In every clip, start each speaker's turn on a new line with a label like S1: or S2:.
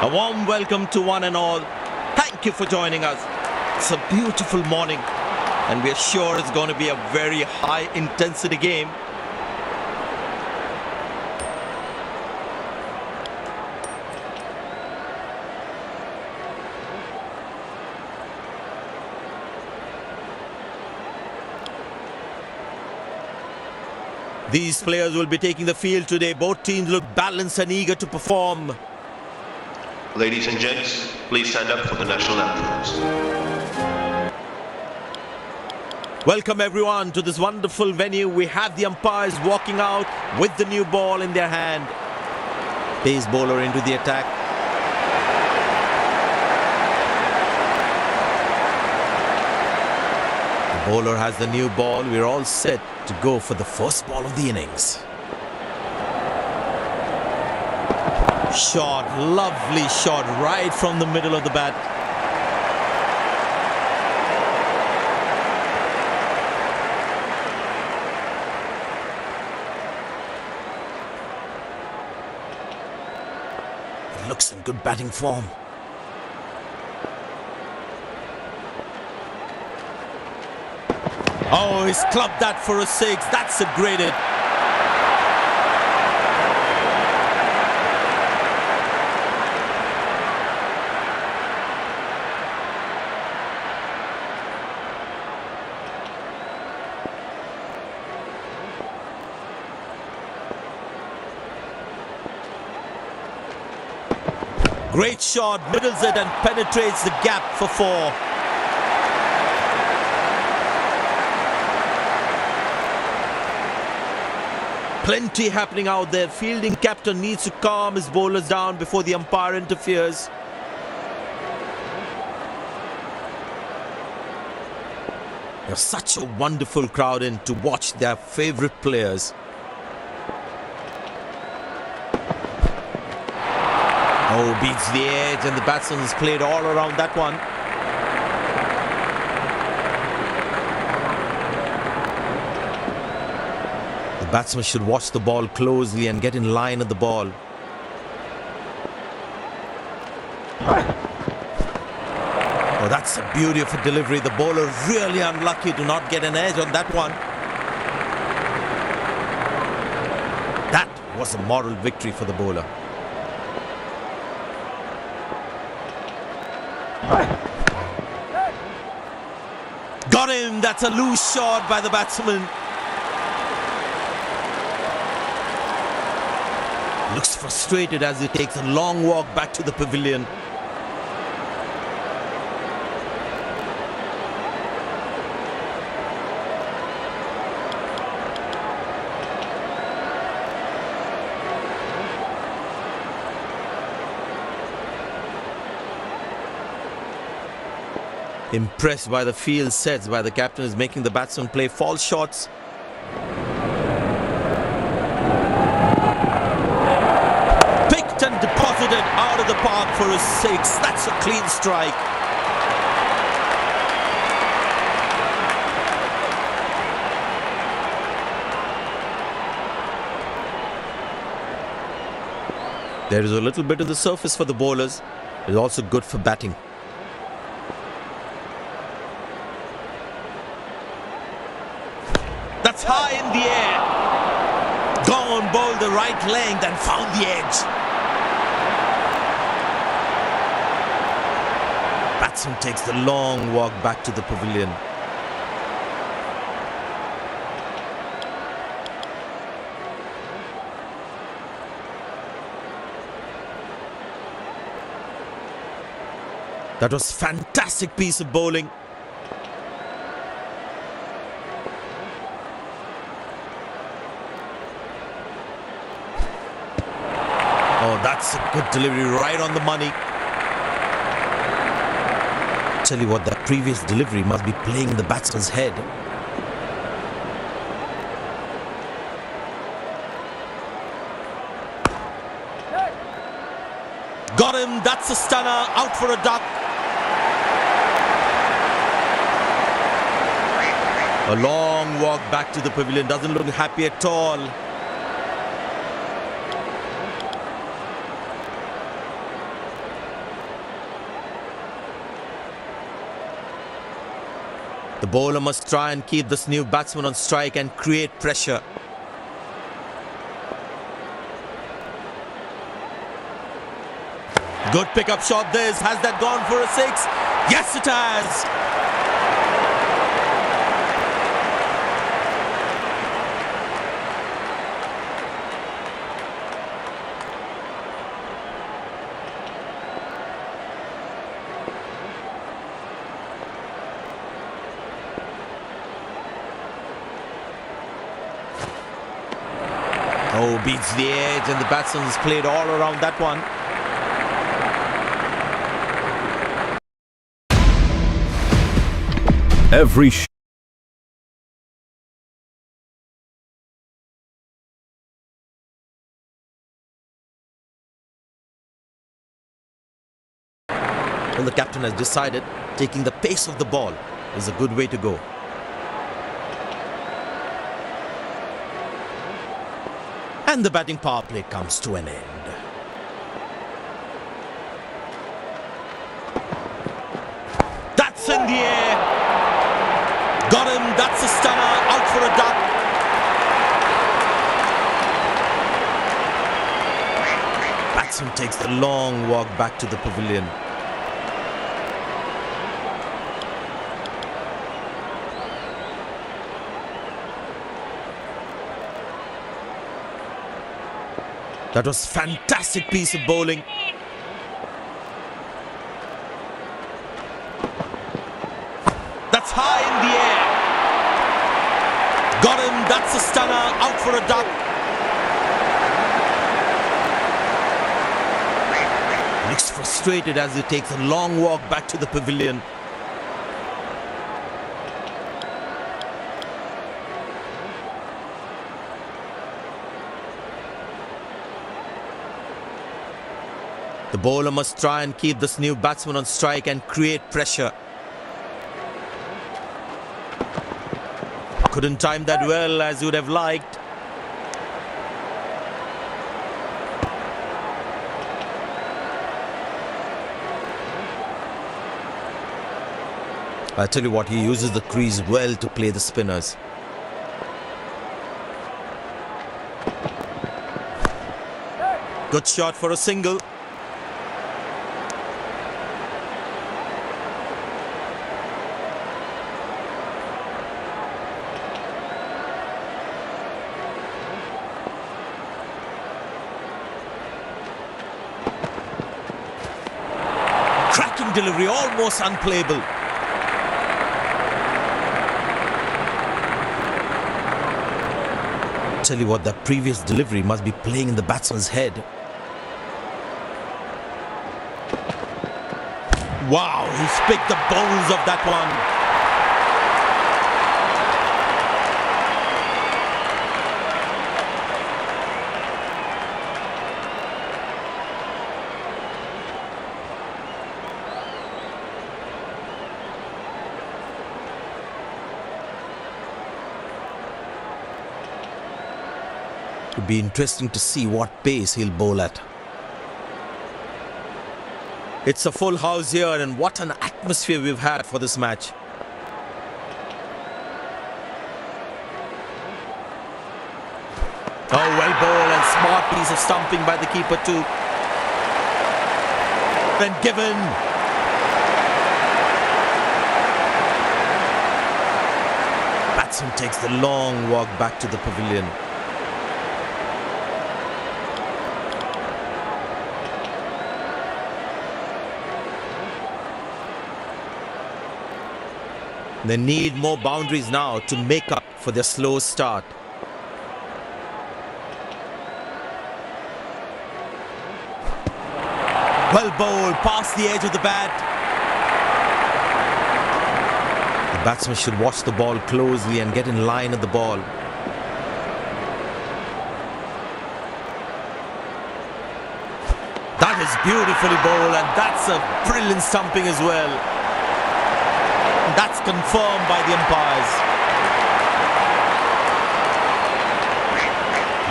S1: A warm welcome to one and all. Thank you for joining us. It's a beautiful morning and we are sure it's going to be a very high intensity game. These players will be taking the field today. Both teams look balanced and eager to perform.
S2: Ladies and gents, please stand up for the national anthems.
S1: Welcome everyone to this wonderful venue. We have the umpires walking out with the new ball in their hand. Pace bowler into the attack. The bowler has the new ball. We're all set to go for the first ball of the innings. Shot, lovely shot right from the middle of the bat. It looks in good batting form. Oh, he's clubbed that for a six. That's a great hit. Great shot, middles it and penetrates the gap for four. Plenty happening out there. Fielding captain needs to calm his bowlers down before the umpire interferes. There's such a wonderful crowd in to watch their favorite players. Oh, beats the edge and the batsman has played all around that one. The batsman should watch the ball closely and get in line at the ball. Oh, that's a beauty of a delivery. The bowler really unlucky to not get an edge on that one. That was a moral victory for the bowler. Got him! That's a loose shot by the batsman. Looks frustrated as he takes a long walk back to the pavilion. Impressed by the field sets by the captain is making the batsman play false shots. Picked and deposited out of the park for a six. That's a clean strike. There is a little bit of the surface for the bowlers. It is also good for batting. That's high in the air. Gone, bowled the right length and found the edge. Batsman takes the long walk back to the pavilion. That was fantastic piece of bowling. Oh, that's a good delivery right on the money. Tell you what, that previous delivery must be playing in the batsman's head. Got him, that's a stunner, out for a duck. A long walk back to the pavilion, doesn't look happy at all. The bowler must try and keep this new batsman on strike and create pressure. Good pickup shot this. Has that gone for a six? Yes, it has. Oh, beats the edge, and the batsman has played all around that one.
S3: Every
S1: Well, the captain has decided taking the pace of the ball is a good way to go. And the batting power play comes to an end. That's in the air. Got him. That's a stunner. Out for a duck. Batsman takes the long walk back to the pavilion. That was fantastic piece of bowling. That's high in the air. Got him. That's a stunner. Out for a duck. Looks frustrated as he takes a long walk back to the pavilion. The bowler must try and keep this new batsman on strike and create pressure. Couldn't time that well as you would have liked. I tell you what, he uses the crease well to play the spinners. Good shot for a single. Cracking delivery, almost unplayable. Tell you what, that previous delivery must be playing in the batsman's head. Wow, he's picked the bones of that one. It'll be interesting to see what pace he'll bowl at. It's a full house here, and what an atmosphere we've had for this match. Oh, well bowled and smart piece of stumping by the keeper too. Then given. Batsman takes the long walk back to the pavilion. They need more boundaries now to make up for their slow start. Well bowled, past the edge of the bat. The batsman should watch the ball closely and get in line at the ball. That is beautifully bowled, and that's a brilliant stumping as well. That's confirmed by the umpires.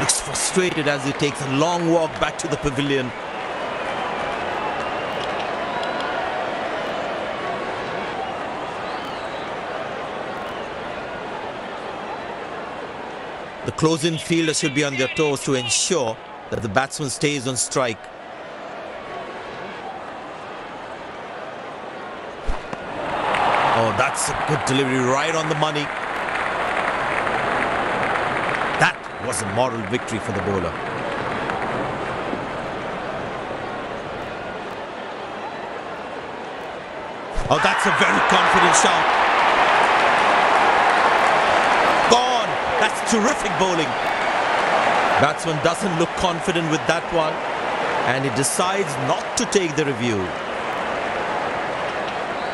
S1: Looks frustrated as he takes a long walk back to the pavilion. The close-in fielder should be on their toes to ensure that the batsman stays on strike. Oh, that's a good delivery, right on the money. That was a moral victory for the bowler. Oh, that's a very confident shot. Gone. That's terrific bowling. Batsman doesn't look confident with that one, and he decides not to take the review.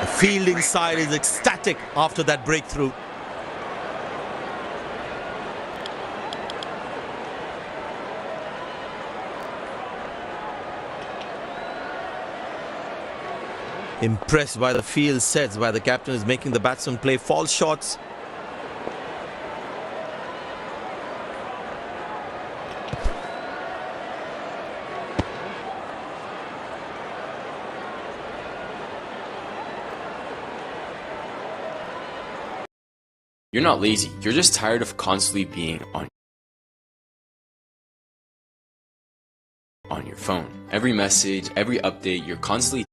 S1: The fielding side is ecstatic after that breakthrough. Impressed by the field sets by the captain is making the batsman play false shots.
S3: You're not lazy, you're just tired of constantly being on your phone. Every message, every update, you're constantly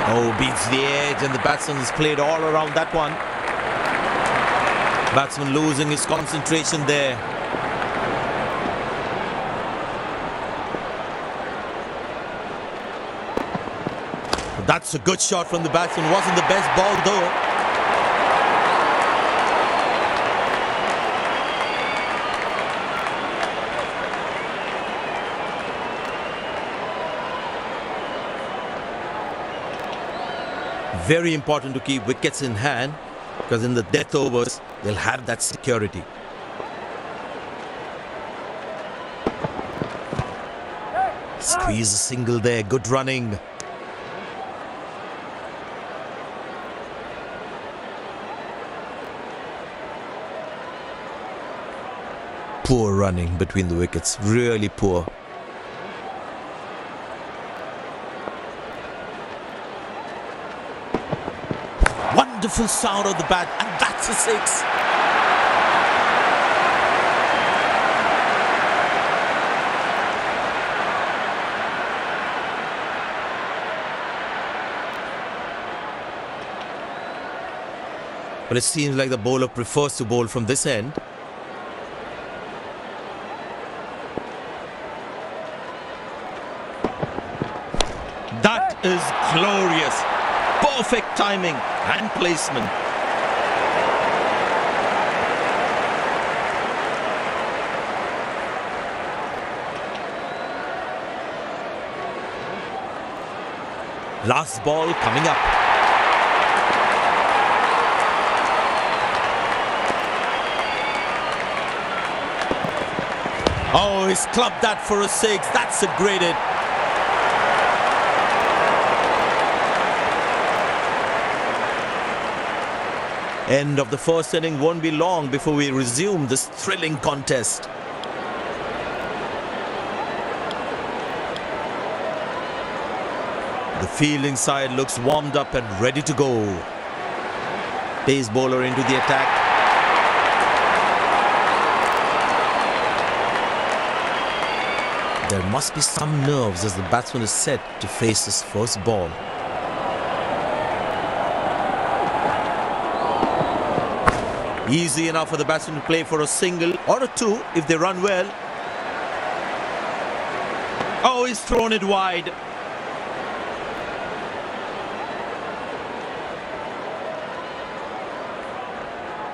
S1: Oh, beats the edge, and the batsman has played all around that one. Batsman losing his concentration there. That's a good shot from the batsman. Wasn't the best ball though. Very important to keep wickets in hand, because in the death overs, they'll have that security. Squeeze a single there, good running. Poor running between the wickets, really poor. Wonderful sound of the bat, and that's a six. But it seems like the bowler prefers to bowl from this end. That is glorious. Perfect timing and placement. Last ball coming up. Oh, he's clubbed that for a six. That's a great hit. End of the first inning won't be long before we resume this thrilling contest. The fielding side looks warmed up and ready to go. Pace bowler into the attack. There must be some nerves as the batsman is set to face his first ball. Easy enough for the batsman to play for a single or a two if they run well. Oh, he's thrown it wide.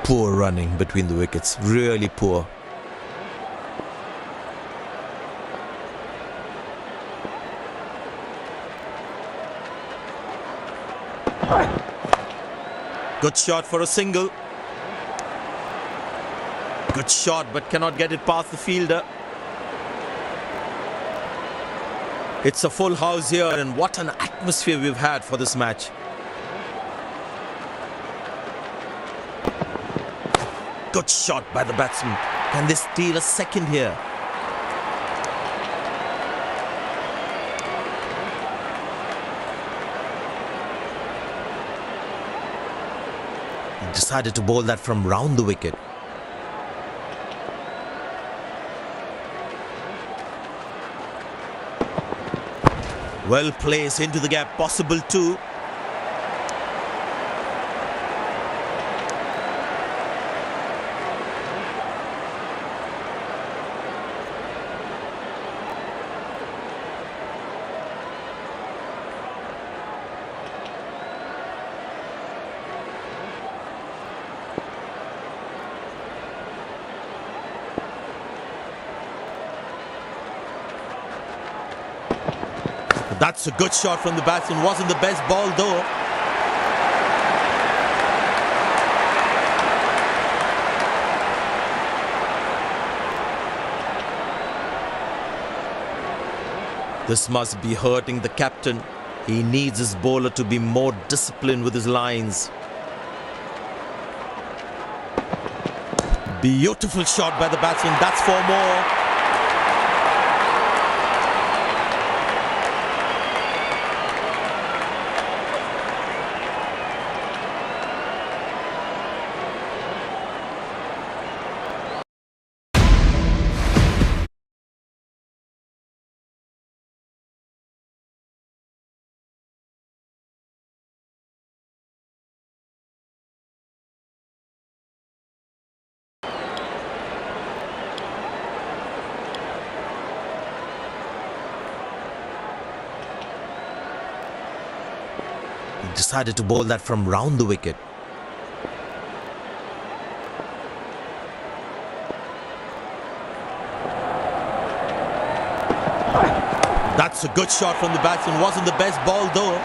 S1: Poor running between the wickets, really poor. Good shot for a single. Good shot, but cannot get it past the fielder. It's a full house here, and what an atmosphere we've had for this match. Good shot by the batsman. Can they steal a second here? He decided to bowl that from round the wicket. Well placed into the gap, possible too. That's a good shot from the batsman. Wasn't the best ball though. This must be hurting the captain. He needs his bowler to be more disciplined with his lines. Beautiful shot by the batsman. That's 4 more. He decided to bowl that from round the wicket. That's a good shot from the batsman. Wasn't the best ball though.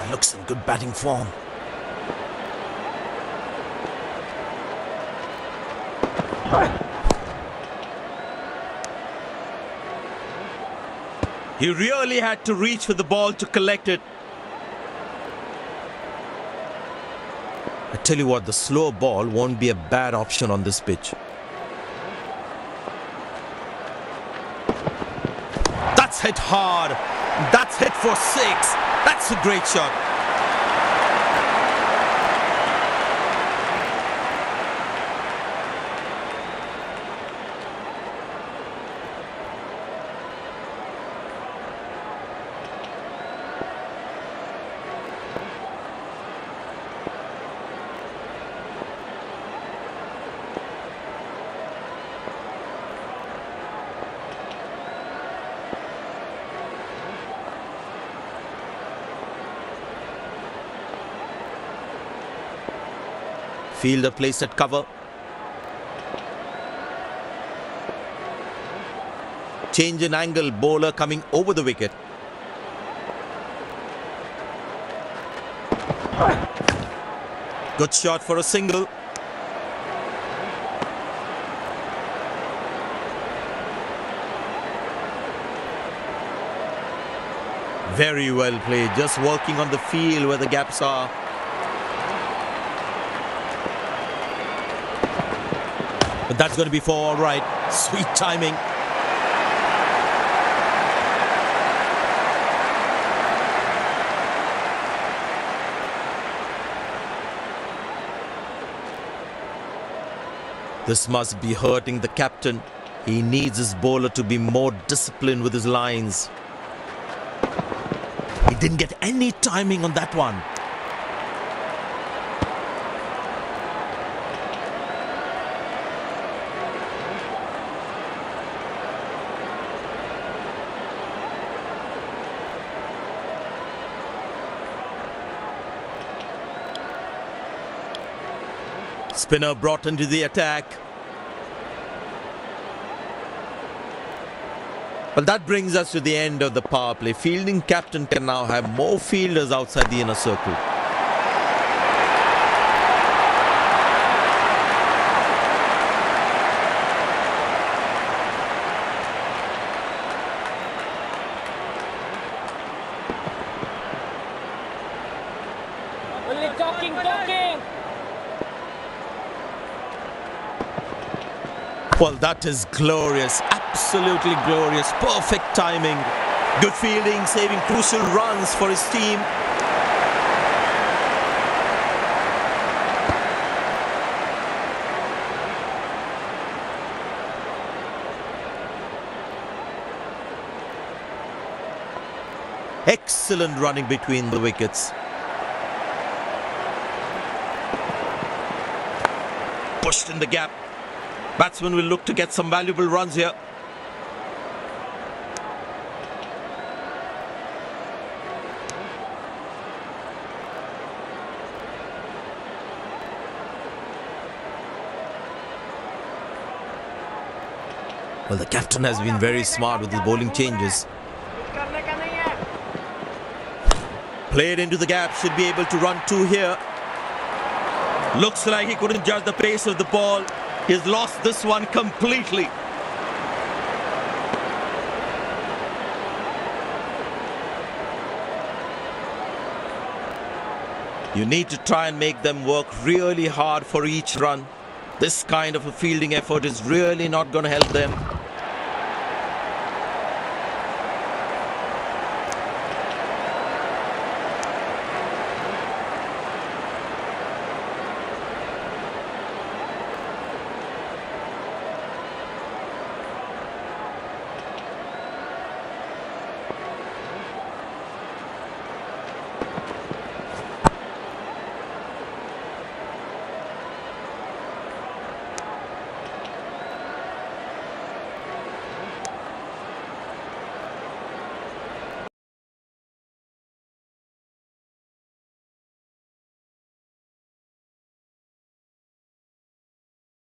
S1: He looks in good batting form. He really had to reach for the ball to collect it. I tell you what, the slow ball won't be a bad option on this pitch. That's hit hard. That's hit for 6. That's a great shot. Fielder placed at cover. Change in angle, bowler coming over the wicket. Good shot for a single. Very well played, just working on the field where the gaps are. But that's going to be 4 all right. Sweet timing. This must be hurting the captain. He needs his bowler to be more disciplined with his lines. He didn't get any timing on that one. Spinner brought into the attack. Well, that brings us to the end of the power play. Fielding captain can now have more fielders outside the inner circle.
S4: Talking.
S1: Well, that is glorious, absolutely glorious, perfect timing, good fielding, saving crucial runs for his team. Excellent running between the wickets. Pushed in the gap. Batsman will look to get some valuable runs here. Well, the captain has been very smart with his bowling changes. Played into the gap, should be able to run two here. Looks like he couldn't judge the pace of the ball. He's lost this one completely. You need to try and make them work really hard for each run. This kind of a fielding effort is really not going to help them.